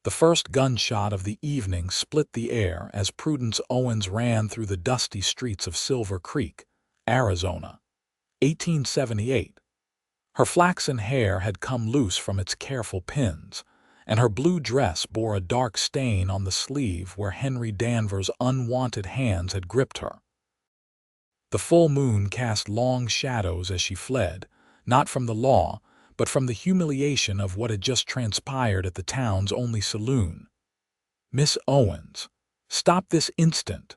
The first gunshot of the evening split the air as Prudence Owens ran through the dusty streets of Silver Creek, Arizona. 1878. Her flaxen hair had come loose from its careful pins, and her blue dress bore a dark stain on the sleeve where Henry Danvers' unwanted hands had gripped her. The full moon cast long shadows as she fled, not from the law, but from the humiliation of what had just transpired at the town's only saloon. "Miss Owens, stop this instant!"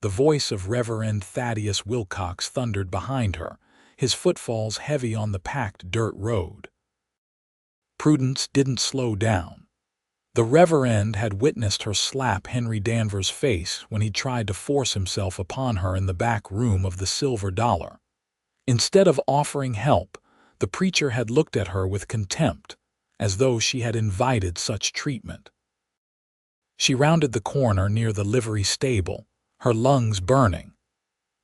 The voice of Reverend Thaddeus Wilcox thundered behind her, his footfalls heavy on the packed dirt road. Prudence didn't slow down. The Reverend had witnessed her slap Henry Danvers' face when he tried to force himself upon her in the back room of the Silver Dollar. Instead of offering help, the preacher had looked at her with contempt, as though she had invited such treatment. She rounded the corner near the livery stable, her lungs burning.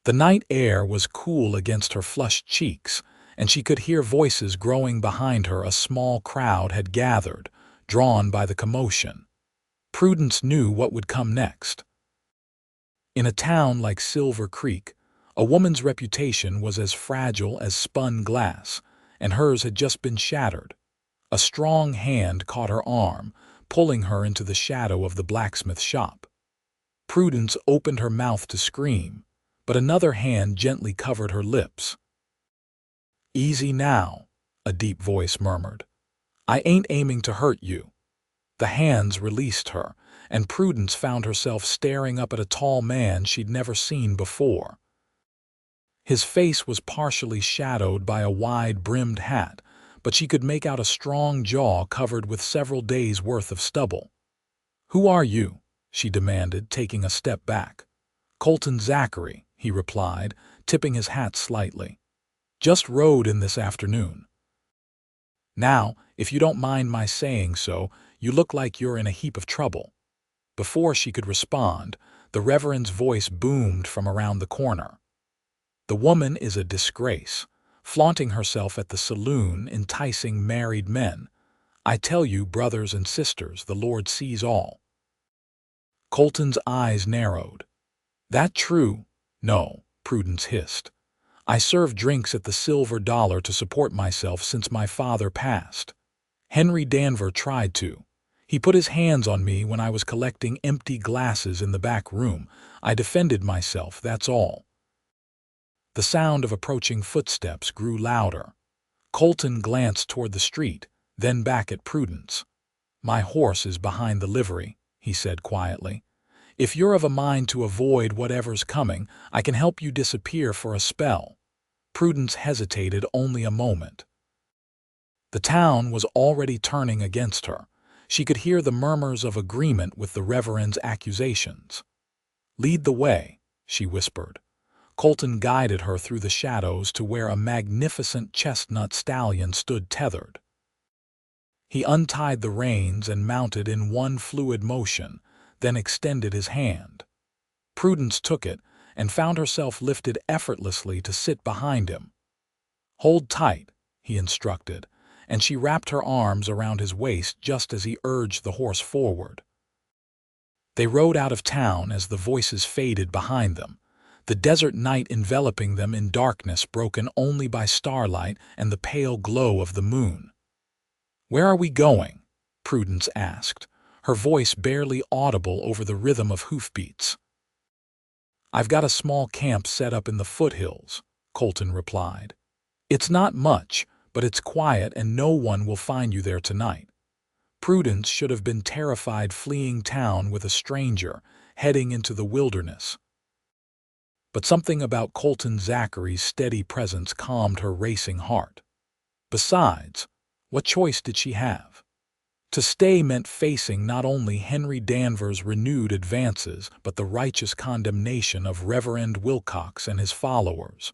The night air was cool against her flushed cheeks, and she could hear voices growing behind her. A small crowd had gathered, drawn by the commotion. Prudence knew what would come next. In a town like Silver Creek, a woman's reputation was as fragile as spun glass, and hers had just been shattered. A strong hand caught her arm, pulling her into the shadow of the blacksmith shop. Prudence opened her mouth to scream, but another hand gently covered her lips. "Easy now," a deep voice murmured. "I ain't aiming to hurt you." The hands released her, and Prudence found herself staring up at a tall man she'd never seen before. His face was partially shadowed by a wide-brimmed hat, but she could make out a strong jaw covered with several days' worth of stubble. "Who are you?" she demanded, taking a step back. "Colton Zachary," he replied, tipping his hat slightly. "Just rode in this afternoon." "Now, if you don't mind my saying so, you look like you're in a heap of trouble." Before she could respond, the Reverend's voice boomed from around the corner. "The woman is a disgrace, flaunting herself at the saloon, enticing married men. I tell you, brothers and sisters, the Lord sees all." Colton's eyes narrowed. "That true?" "No," Prudence hissed. "I serve drinks at the Silver Dollar to support myself since my father passed. Henry Danvers tried to. He put his hands on me when I was collecting empty glasses in the back room. I defended myself, that's all." The sound of approaching footsteps grew louder. Colton glanced toward the street, then back at Prudence. "My horse is behind the livery," he said quietly. "If you're of a mind to avoid whatever's coming, I can help you disappear for a spell." Prudence hesitated only a moment. The town was already turning against her. She could hear the murmurs of agreement with the Reverend's accusations. "Lead the way," she whispered. Colton guided her through the shadows to where a magnificent chestnut stallion stood tethered. He untied the reins and mounted in one fluid motion, then extended his hand. Prudence took it and found herself lifted effortlessly to sit behind him. "Hold tight," he instructed, and she wrapped her arms around his waist just as he urged the horse forward. They rode out of town as the voices faded behind them, the desert night enveloping them in darkness broken only by starlight and the pale glow of the moon. "Where are we going?" Prudence asked, her voice barely audible over the rhythm of hoofbeats. "I've got a small camp set up in the foothills," Colton replied. "It's not much, but it's quiet and no one will find you there tonight." Prudence should have been terrified fleeing town with a stranger, heading into the wilderness. But something about Colton Zachary's steady presence calmed her racing heart. Besides, what choice did she have? To stay meant facing not only Henry Danvers' renewed advances, but the righteous condemnation of Reverend Wilcox and his followers.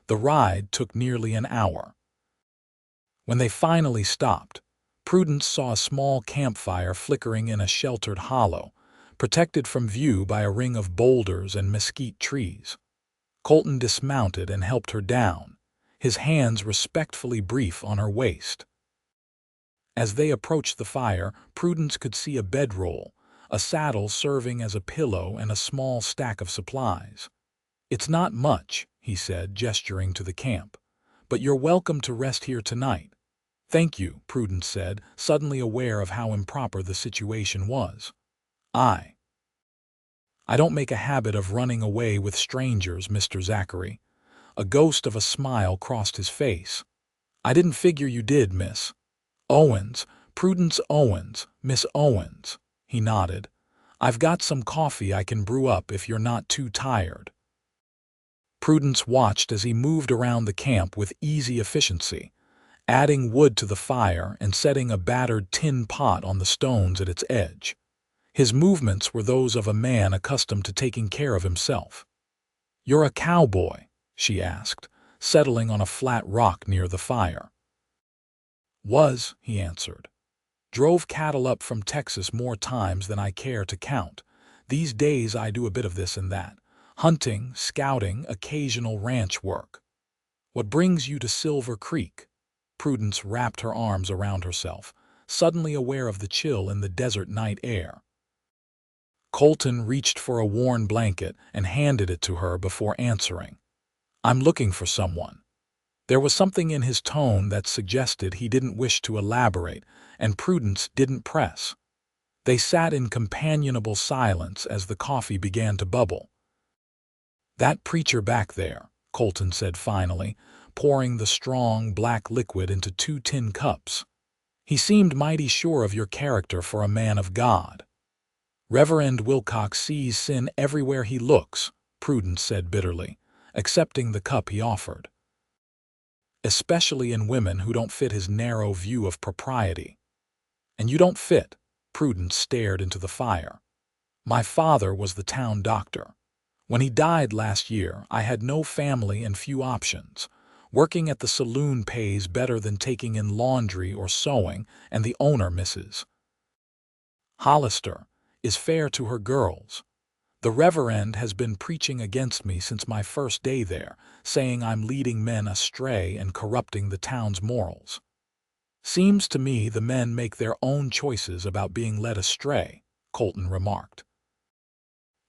The ride took nearly an hour. When they finally stopped, Prudence saw a small campfire flickering in a sheltered hollow, protected from view by a ring of boulders and mesquite trees. Colton dismounted and helped her down, his hands respectfully brief on her waist. As they approached the fire, Prudence could see a bedroll, a saddle serving as a pillow, and a small stack of supplies. "It's not much," he said, gesturing to the camp, "but you're welcome to rest here tonight." "Thank you," Prudence said, suddenly aware of how improper the situation was. I don't make a habit of running away with strangers, Mr. Zachary." A ghost of a smile crossed his face. "I didn't figure you did, Miss Owens, Prudence Owens, Miss Owens." He nodded. "I've got some coffee I can brew up if you're not too tired." Prudence watched as he moved around the camp with easy efficiency, adding wood to the fire and setting a battered tin pot on the stones at its edge. His movements were those of a man accustomed to taking care of himself. "You're a cowboy?" she asked, settling on a flat rock near the fire. "Was," he answered. "Drove cattle up from Texas more times than I care to count. These days I do a bit of this and that. Hunting, scouting, occasional ranch work." "What brings you to Silver Creek?" Prudence wrapped her arms around herself, suddenly aware of the chill in the desert night air. Colton reached for a worn blanket and handed it to her before answering. "I'm looking for someone." There was something in his tone that suggested he didn't wish to elaborate, and Prudence didn't press. They sat in companionable silence as the coffee began to bubble. "That preacher back there," Colton said finally, pouring the strong, black liquid into 2 tin cups. "He seemed mighty sure of your character for a man of God." "Reverend Wilcox sees sin everywhere he looks," Prudence said bitterly, accepting the cup he offered. "Especially in women who don't fit his narrow view of propriety." "And you don't fit." Prudence stared into the fire. "My father was the town doctor. When he died last year, I had no family and few options. Working at the saloon pays better than taking in laundry or sewing, and the owner, Mrs. Hollister, is fair to her girls. The reverend has been preaching against me since my first day there, saying I'm leading men astray and corrupting the town's morals." "Seems to me the men make their own choices about being led astray," Colton remarked.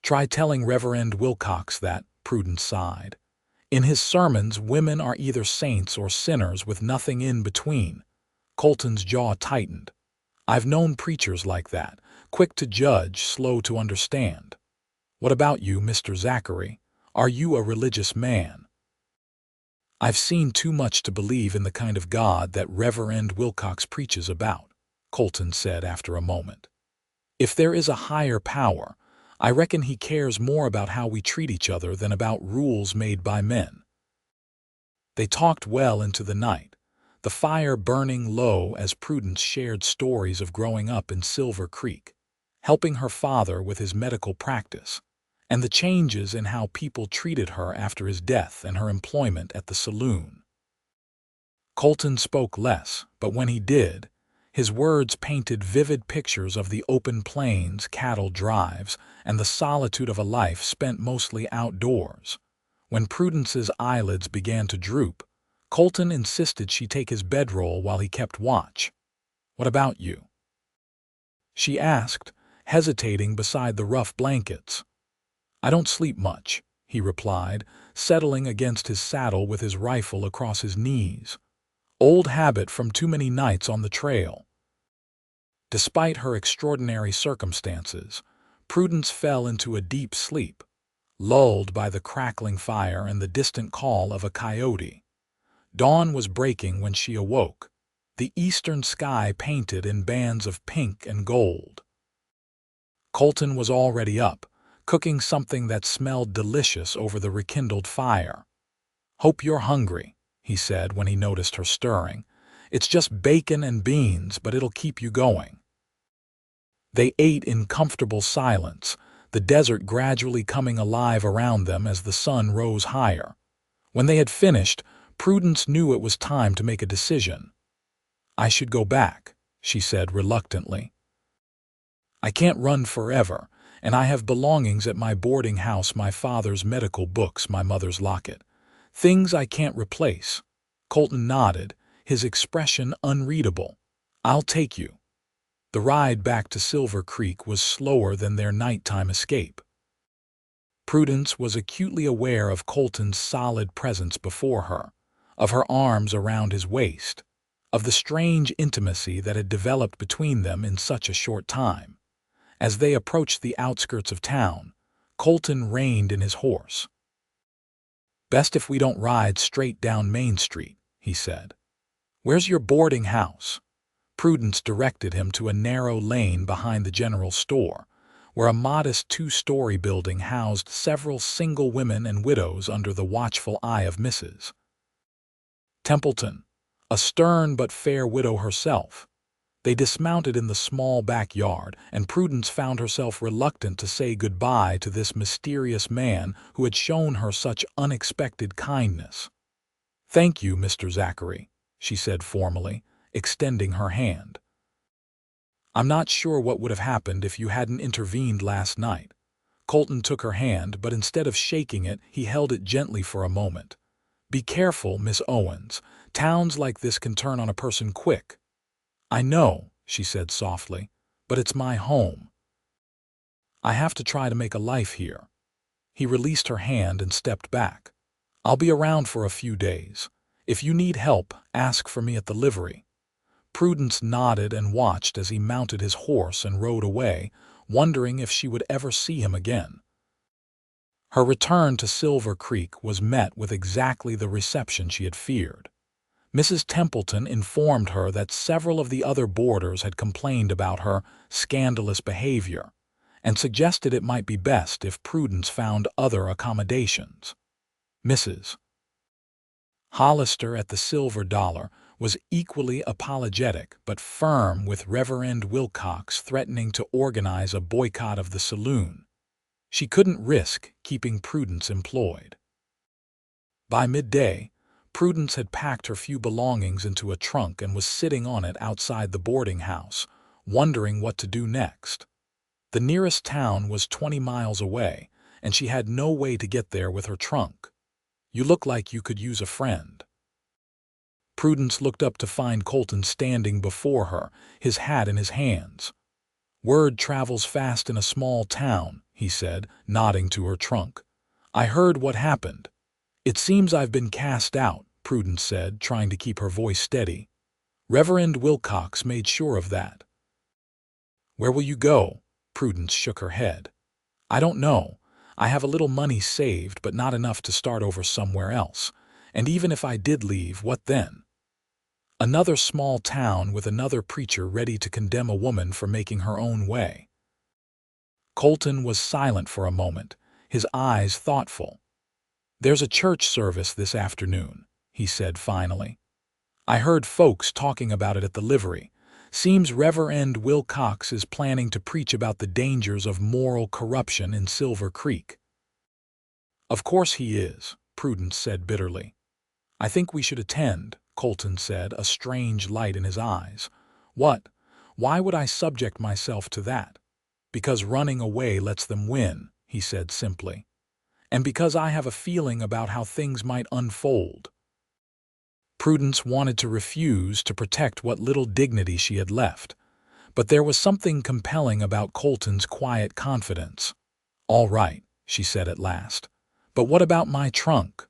"Try telling Reverend Wilcox that," Prudence sighed. "In his sermons, women are either saints or sinners with nothing in between." Colton's jaw tightened. "I've known preachers like that, quick to judge, slow to understand. What about you, Mr. Zachary? Are you a religious man?" "I've seen too much to believe in the kind of God that Reverend Wilcox preaches about," Colton said after a moment. "If there is a higher power, I reckon he cares more about how we treat each other than about rules made by men." They talked well into the night, the fire burning low as Prudence shared stories of growing up in Silver Creek, helping her father with his medical practice, and the changes in how people treated her after his death and her employment at the saloon. Colton spoke less, but when he did, his words painted vivid pictures of the open plains, cattle drives, and the solitude of a life spent mostly outdoors. When Prudence's eyelids began to droop, Colton insisted she take his bedroll while he kept watch. "What about you?" she asked, hesitating beside the rough blankets. "I don't sleep much," he replied, settling against his saddle with his rifle across his knees. "Old habit from too many nights on the trail." Despite her extraordinary circumstances, Prudence fell into a deep sleep, lulled by the crackling fire and the distant call of a coyote. Dawn was breaking when she awoke, the eastern sky painted in bands of pink and gold. Colton was already up, cooking something that smelled delicious over the rekindled fire. "Hope you're hungry," he said when he noticed her stirring. "It's just bacon and beans, but it'll keep you going." They ate in comfortable silence, the desert gradually coming alive around them as the sun rose higher. When they had finished, Prudence knew it was time to make a decision. "I should go back," she said reluctantly. "I can't run forever, and I have belongings at my boarding house, my father's medical books, my mother's locket. Things I can't replace." Colton nodded, his expression unreadable. I'll take you. The ride back to Silver Creek was slower than their nighttime escape. Prudence was acutely aware of Colton's solid presence before her, of her arms around his waist, of the strange intimacy that had developed between them in such a short time. As they approached the outskirts of town, Colton reined in his horse. "Best if we don't ride straight down Main Street," he said. "Where's your boarding house?" Prudence directed him to a narrow lane behind the general store, where a modest two-story building housed several single women and widows under the watchful eye of Mrs. Templeton, a stern but fair widow herself. They dismounted in the small backyard, and Prudence found herself reluctant to say goodbye to this mysterious man who had shown her such unexpected kindness. "Thank you, Mr. Zachary," she said formally, extending her hand. "I'm not sure what would have happened if you hadn't intervened last night." Colton took her hand, but instead of shaking it, he held it gently for a moment. "Be careful, Miss Owens. Towns like this can turn on a person quick." "I know," she said softly, "but it's my home. I have to try to make a life here." He released her hand and stepped back. "I'll be around for a few days. If you need help, ask for me at the livery." Prudence nodded and watched as he mounted his horse and rode away, wondering if she would ever see him again. Her return to Silver Creek was met with exactly the reception she had feared. Mrs. Templeton informed her that several of the other boarders had complained about her scandalous behavior, and suggested it might be best if Prudence found other accommodations. Mrs. Hollister at the Silver Dollar was equally apologetic but firm, with Reverend Wilcox threatening to organize a boycott of the saloon. She couldn't risk keeping Prudence employed. By midday, Prudence had packed her few belongings into a trunk and was sitting on it outside the boarding house, wondering what to do next. The nearest town was 20 miles away, and she had no way to get there with her trunk. "You look like you could use a friend." Prudence looked up to find Colton standing before her, his hat in his hands. "Word travels fast in a small town," he said, nodding to her trunk. "I heard what happened." "It seems I've been cast out," Prudence said, trying to keep her voice steady. "Reverend Wilcox made sure of that." "Where will you go?" Prudence shook her head. "I don't know. I have a little money saved, but not enough to start over somewhere else. And even if I did leave, what then?" "Another small town with another preacher ready to condemn a woman for making her own way." Colton was silent for a moment, his eyes thoughtful. "There's a church service this afternoon," he said finally. "I heard folks talking about it at the livery. Seems Reverend Wilcox is planning to preach about the dangers of moral corruption in Silver Creek." "Of course he is," Prudence said bitterly. "I think we should attend," Colton said, a strange light in his eyes. "What? Why would I subject myself to that?" "Because running away lets them win," he said simply. "And because I have a feeling about how things might unfold." Prudence wanted to refuse, to protect what little dignity she had left, but there was something compelling about Colton's quiet confidence. "All right," she said at last. "But what about my trunk?"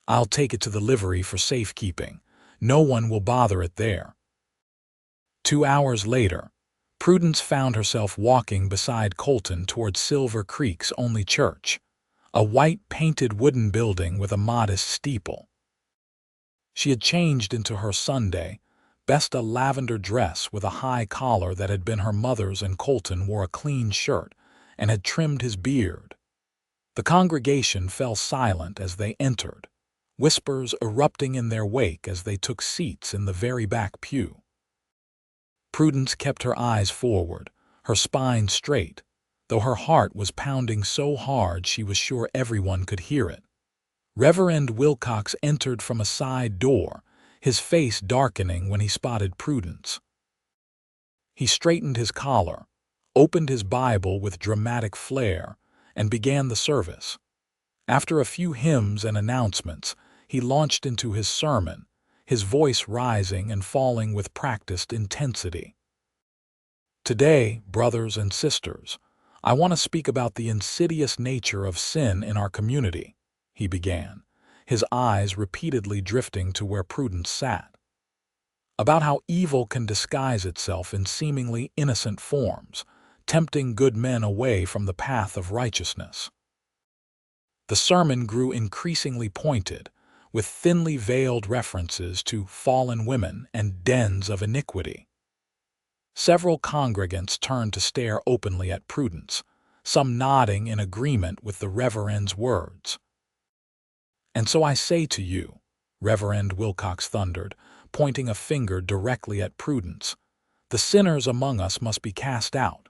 "I'll take it to the livery for safekeeping. No one will bother it there." 2 hours later, Prudence found herself walking beside Colton toward Silver Creek's only church, a white painted wooden building with a modest steeple. She had changed into her Sunday best, a lavender dress with a high collar that had been her mother's, and Colton wore a clean shirt and had trimmed his beard. The congregation fell silent as they entered, whispers erupting in their wake as they took seats in the very back pew. Prudence kept her eyes forward, her spine straight, though her heart was pounding so hard she was sure everyone could hear it. Reverend Wilcox entered from a side door, his face darkening when he spotted Prudence. He straightened his collar, opened his Bible with dramatic flair, and began the service. After a few hymns and announcements, he launched into his sermon, his voice rising and falling with practiced intensity. Today, brothers and sisters, I want to speak about the insidious nature of sin in our community, he began, his eyes repeatedly drifting to where Prudence sat. About how evil can disguise itself in seemingly innocent forms, tempting good men away from the path of righteousness. The sermon grew increasingly pointed, with thinly veiled references to fallen women and dens of iniquity. Several congregants turned to stare openly at Prudence, some nodding in agreement with the reverend's words. "And so I say to you," Reverend Wilcox thundered, pointing a finger directly at Prudence, "the sinners among us must be cast out.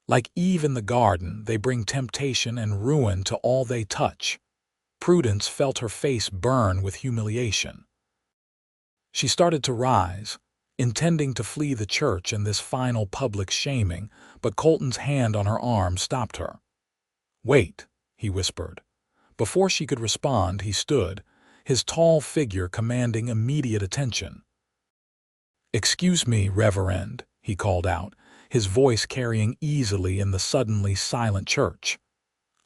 Like Eve in the garden, they bring temptation and ruin to all they touch." Prudence felt her face burn with humiliation. She started to rise, intending to flee the church in this final public shaming, but Colton's hand on her arm stopped her. "Wait," he whispered. Before she could respond, he stood, his tall figure commanding immediate attention. "Excuse me, Reverend," he called out, his voice carrying easily in the suddenly silent church.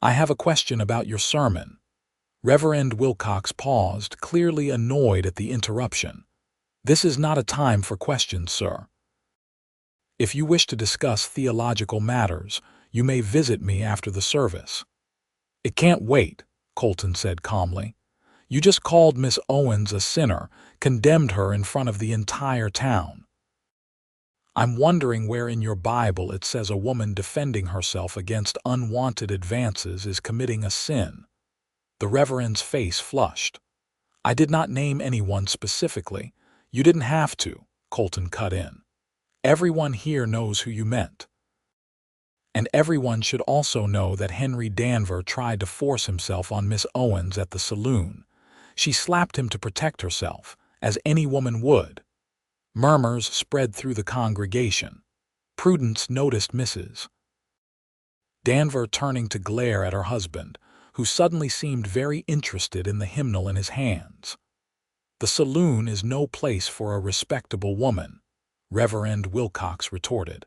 "I have a question about your sermon." Reverend Wilcox paused, clearly annoyed at the interruption. "This is not a time for questions, sir. If you wish to discuss theological matters, you may visit me after the service." "It can't wait," Colton said calmly. "You just called Miss Owens a sinner, condemned her in front of the entire town. I'm wondering where in your Bible it says a woman defending herself against unwanted advances is committing a sin." The Reverend's face flushed. "I did not name anyone specifically. You didn't have to," Colton cut in. "Everyone here knows who you meant. And everyone should also know that Henry Danver tried to force himself on Miss Owens at the saloon. She slapped him to protect herself, as any woman would." Murmurs spread through the congregation. Prudence noticed Mrs. Danver turning to glare at her husband, who suddenly seemed very interested in the hymnal in his hands. "The saloon is no place for a respectable woman," Reverend Wilcox retorted.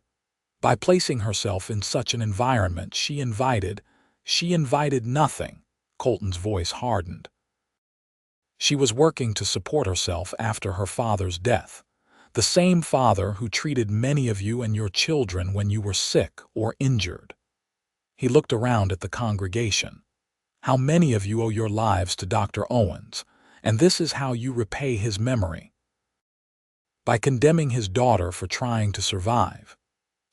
"By placing herself in such an environment, she invited nothing." Colton's voice hardened. "She was working to support herself after her father's death, the same father who treated many of you and your children when you were sick or injured." He looked around at the congregation. "How many of you owe your lives to Dr. Owens, and this is how you repay his memory? By condemning his daughter for trying to survive."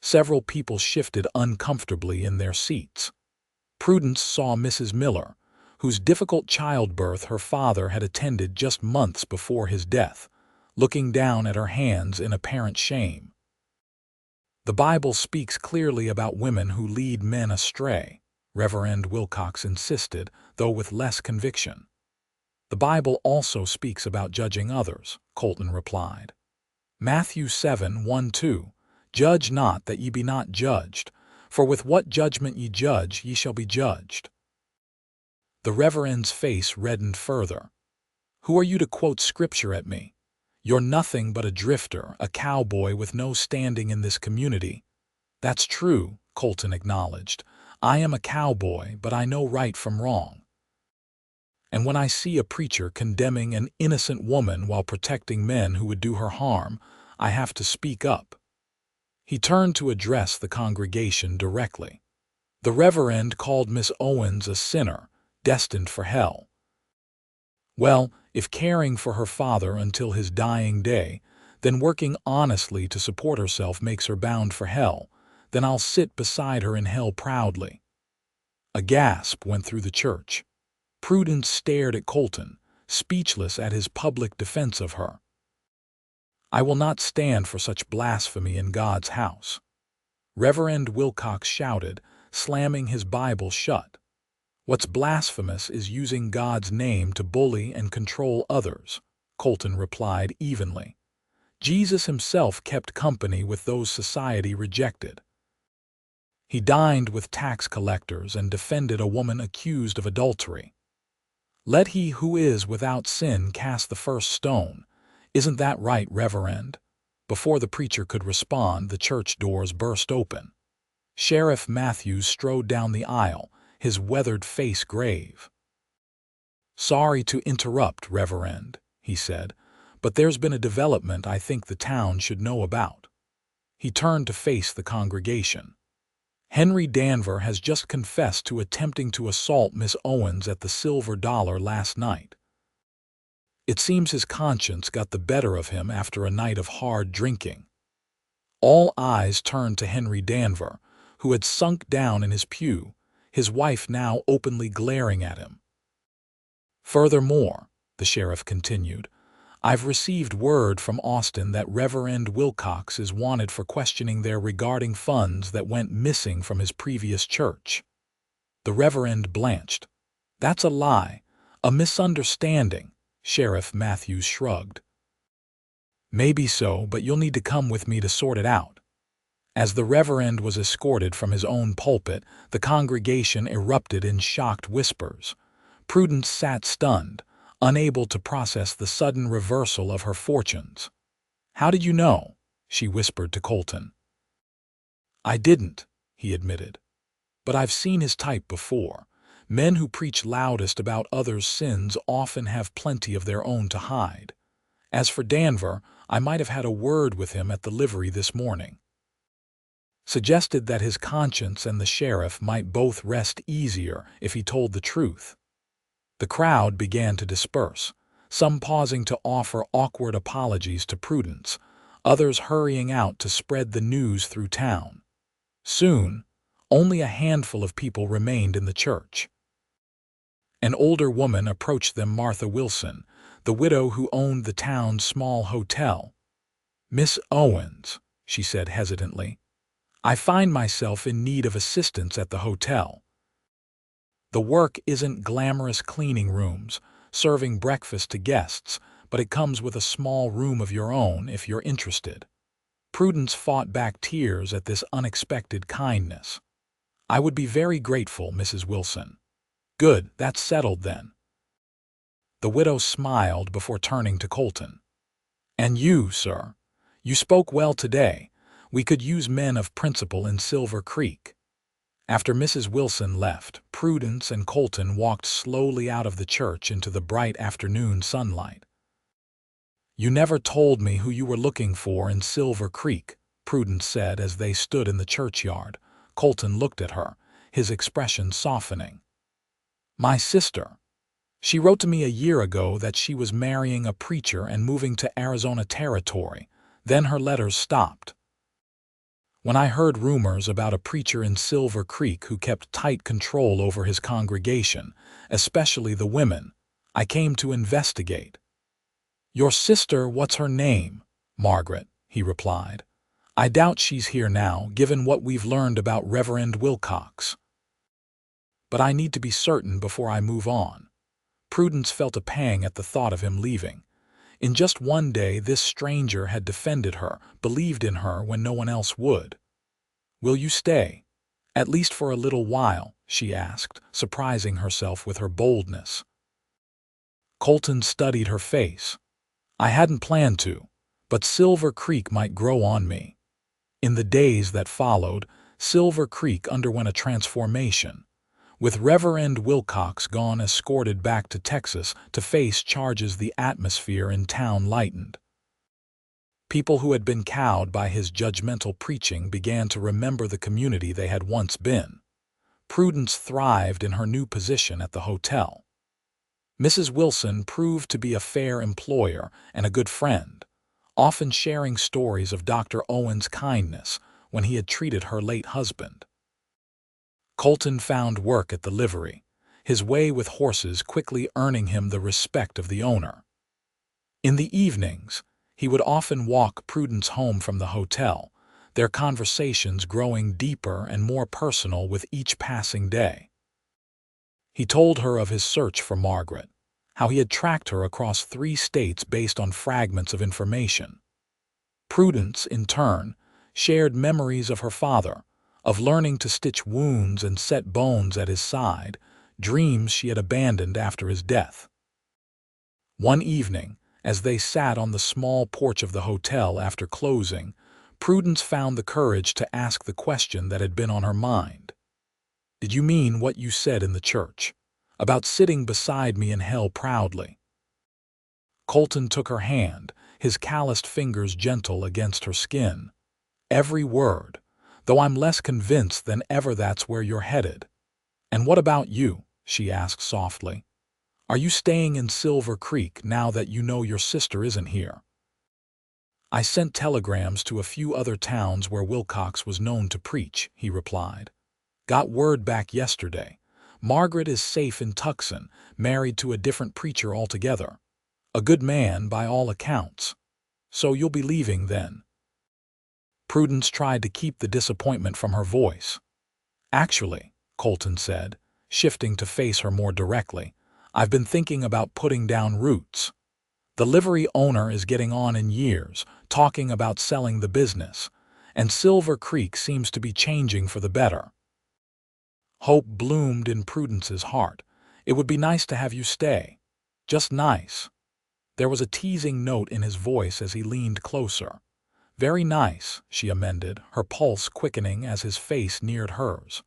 Several people shifted uncomfortably in their seats. Prudence saw Mrs. Miller, whose difficult childbirth her father had attended just months before his death, looking down at her hands in apparent shame. "The Bible speaks clearly about women who lead men astray," Reverend Wilcox insisted, though with less conviction. "The Bible also speaks about judging others," Colton replied. Matthew 7:1-2, "Judge not that ye be not judged, for with what judgment ye judge ye shall be judged." The Reverend's face reddened further. "Who are you to quote scripture at me? You're nothing but a drifter, a cowboy with no standing in this community." "That's true," Colton acknowledged. "I am a cowboy, but I know right from wrong. And when I see a preacher condemning an innocent woman while protecting men who would do her harm, I have to speak up." He turned to address the congregation directly. "The Reverend called Miss Owens a sinner, destined for hell. Well, if caring for her father until his dying day, then working honestly to support herself makes her bound for hell, then I'll sit beside her in hell proudly." A gasp went through the church. Prudence stared at Colton, speechless at his public defense of her. "I will not stand for such blasphemy in God's house," Reverend Wilcox shouted, slamming his Bible shut. "What's blasphemous is using God's name to bully and control others," Colton replied evenly. "Jesus himself kept company with those society rejected. He dined with tax collectors and defended a woman accused of adultery. Let he who is without sin cast the first stone," "Isn't that right, Reverend?" Before the preacher could respond, the church doors burst open. Sheriff Matthews strode down the aisle, his weathered face grave. "Sorry to interrupt, Reverend," he said, "but there's been a development I think the town should know about." He turned to face the congregation. "Henry Danver has just confessed to attempting to assault Miss Owens at the Silver Dollar last night. It seems his conscience got the better of him after a night of hard drinking." All eyes turned to Henry Danver, who had sunk down in his pew, his wife now openly glaring at him. "Furthermore," the sheriff continued, "I've received word from Austin that Reverend Wilcox is wanted for questioning there regarding funds that went missing from his previous church." The Reverend blanched. "That's a lie, a misunderstanding," Sheriff Matthews shrugged. "Maybe so, but you'll need to come with me to sort it out." As the Reverend was escorted from his own pulpit, the congregation erupted in shocked whispers. Prudence sat stunned, unable to process the sudden reversal of her fortunes. "How did you know?" she whispered to Colton. "I didn't," he admitted. "But I've seen his type before. Men who preach loudest about others' sins often have plenty of their own to hide. As for Danver, I might have had a word with him at the livery this morning." Suggested that his conscience and the sheriff might both rest easier if he told the truth. The crowd began to disperse, some pausing to offer awkward apologies to Prudence, others hurrying out to spread the news through town. Soon, only a handful of people remained in the church. An older woman approached them, Martha Wilson, the widow who owned the town's small hotel. "Miss Owens," she said hesitantly, "I find myself in need of assistance at the hotel. The work isn't glamorous cleaning rooms, serving breakfast to guests, but it comes with a small room of your own if you're interested." Prudence fought back tears at this unexpected kindness. "I would be very grateful, Mrs. Wilson." "Good, that's settled then." The widow smiled before turning to Colton. "And you, sir? You spoke well today. We could use men of principle in Silver Creek." After Mrs. Wilson left, Prudence and Colton walked slowly out of the church into the bright afternoon sunlight. "You never told me who you were looking for in Silver Creek," Prudence said as they stood in the churchyard. Colton looked at her, his expression softening. "My sister. She wrote to me a year ago that she was marrying a preacher and moving to Arizona Territory. Then her letters stopped. When I heard rumors about a preacher in Silver Creek who kept tight control over his congregation, especially the women, I came to investigate." "Your sister, what's her name?" "Margaret," he replied. "I doubt she's here now, given what we've learned about Reverend Wilcox. But I need to be certain before I move on." Prudence felt a pang at the thought of him leaving. In just one day, this stranger had defended her, believed in her when no one else would. "Will you stay? At least for a little while?" she asked, surprising herself with her boldness. Colton studied her face. "I hadn't planned to, but Silver Creek might grow on me." In the days that followed, Silver Creek underwent a transformation. With Reverend Wilcox gone, escorted back to Texas to face charges, the atmosphere in town lightened. People who had been cowed by his judgmental preaching began to remember the community they had once been. Prudence thrived in her new position at the hotel. Mrs. Wilson proved to be a fair employer and a good friend, often sharing stories of Dr. Owens' kindness when he had treated her late husband. Colton found work at the livery, his way with horses quickly earning him the respect of the owner. In the evenings, he would often walk Prudence home from the hotel, their conversations growing deeper and more personal with each passing day. He told her of his search for Margaret, how he had tracked her across 3 states based on fragments of information. Prudence, in turn, shared memories of her father, of learning to stitch wounds and set bones at his side, dreams she had abandoned after his death. One evening, As they sat on the small porch of the hotel after closing, Prudence found the courage to ask the question that had been on her mind. "Did you mean what you said in the church, about sitting beside me in hell proudly?" Colton took her hand, his calloused fingers gentle against her skin. "Every word, though I'm less convinced than ever that's where you're headed." "And what about you?" she asked softly. "Are you staying in Silver Creek now that you know your sister isn't here?" "I sent telegrams to a few other towns where Wilcox was known to preach," he replied. "Got word back yesterday. Margaret is safe in Tucson, married to a different preacher altogether. A good man by all accounts. So you'll be leaving then?" Prudence tried to keep the disappointment from her voice. "Actually," Colton said, shifting to face her more directly, "I've been thinking about putting down roots. The livery owner is getting on in years, talking about selling the business, and Silver Creek seems to be changing for the better." Hope bloomed in Prudence's heart. "It would be nice to have you stay. Just nice." There was a teasing note in his voice as he leaned closer. "Very nice," she amended, her pulse quickening as his face neared hers.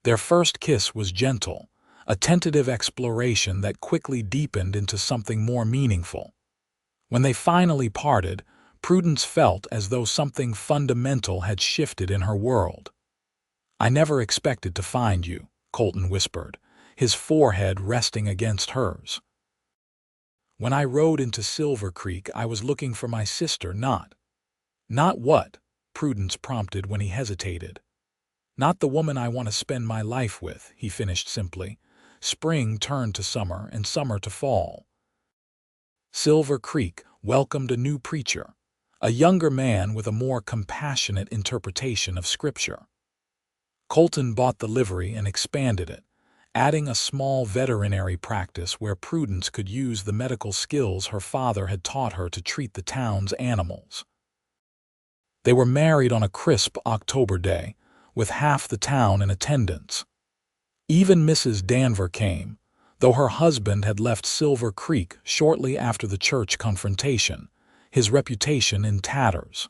Their first kiss was gentle, a tentative exploration that quickly deepened into something more meaningful. When they finally parted, Prudence felt as though something fundamental had shifted in her world. "I never expected to find you," Colton whispered, his forehead resting against hers. "When I rode into Silver Creek, I was looking for my sister, not—" "Not what?" Prudence prompted when he hesitated. "Not the woman I want to spend my life with," he finished simply. Spring turned to summer and summer to fall. Silver Creek welcomed a new preacher, a younger man with a more compassionate interpretation of Scripture. Colton bought the livery and expanded it, adding a small veterinary practice where Prudence could use the medical skills her father had taught her to treat the town's animals. They were married on a crisp October day, with half the town in attendance. Even Mrs. Danver came, though her husband had left Silver Creek shortly after the church confrontation, his reputation in tatters.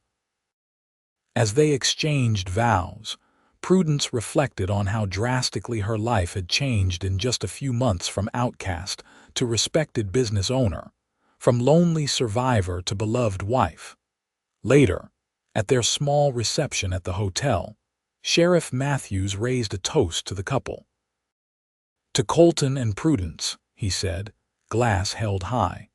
As they exchanged vows, Prudence reflected on how drastically her life had changed in just a few months, from outcast to respected business owner, from lonely survivor to beloved wife. Later, at their small reception at the hotel, Sheriff Matthews raised a toast to the couple. "To Colton and Prudence," he said, glass held high,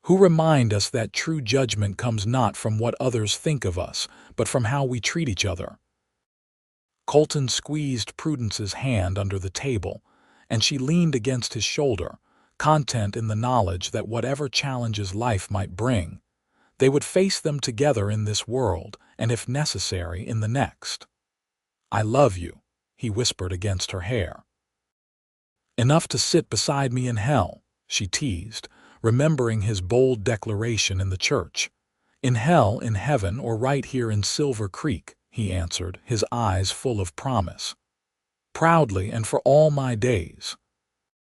"who remind us that true judgment comes not from what others think of us, but from how we treat each other." Colton squeezed Prudence's hand under the table, and she leaned against his shoulder, content in the knowledge that whatever challenges life might bring, they would face them together in this world, and if necessary, in the next. "I love you," he whispered against her hair. "Enough to sit beside me in hell," she teased, remembering his bold declaration in the church. "In hell, in heaven, or right here in Silver Creek," he answered, his eyes full of promise. "Proudly and for all my days."